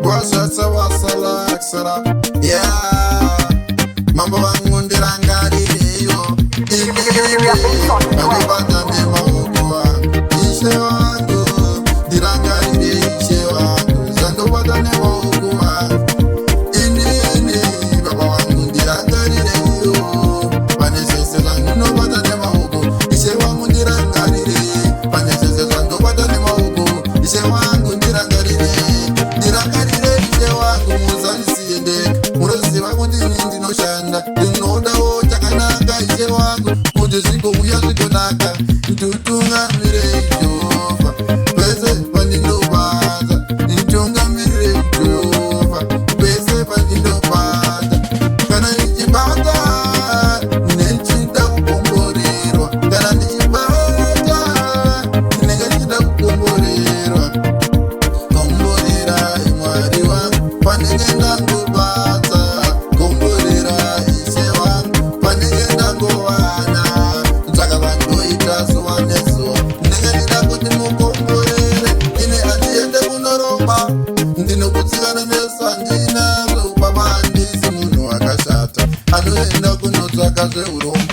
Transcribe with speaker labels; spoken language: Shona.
Speaker 1: Wasasa wasala yeah mambo wangu ndirangaririyo andibata nemaokoa ishe wangu ndirangarire ishe wangu zandobata nemaokoa inini baba wangu ndirangarireyo panesese zandinobata nemaoko ishe wangu ndirangarire panesese zandobata nemaoko ishe wangu ndirangarire ishe wangu muzandisiendeka munoziva kuti ini ndinoshanda ndinodawo chakanaka ishe wangu kuti zvingouya zvigonaka ntutungamirire Jehovha pese pandinobata ntungamirire Jehovha pese pandinobata kana ndichibata nechida kukomborerwa kana ndichibata ndinenge ndichida kukomborerwa komborera imwari wangu panenge ndangobata komborera ishe wangu panenge ndangowana saka vandoita zuva nezuva ndinenge ndida kuti mukomborere ine handiende kunoromba ndinokutsikana nesandinazo baba handisi munhu akashata anoenda kunotsvaka zveurombo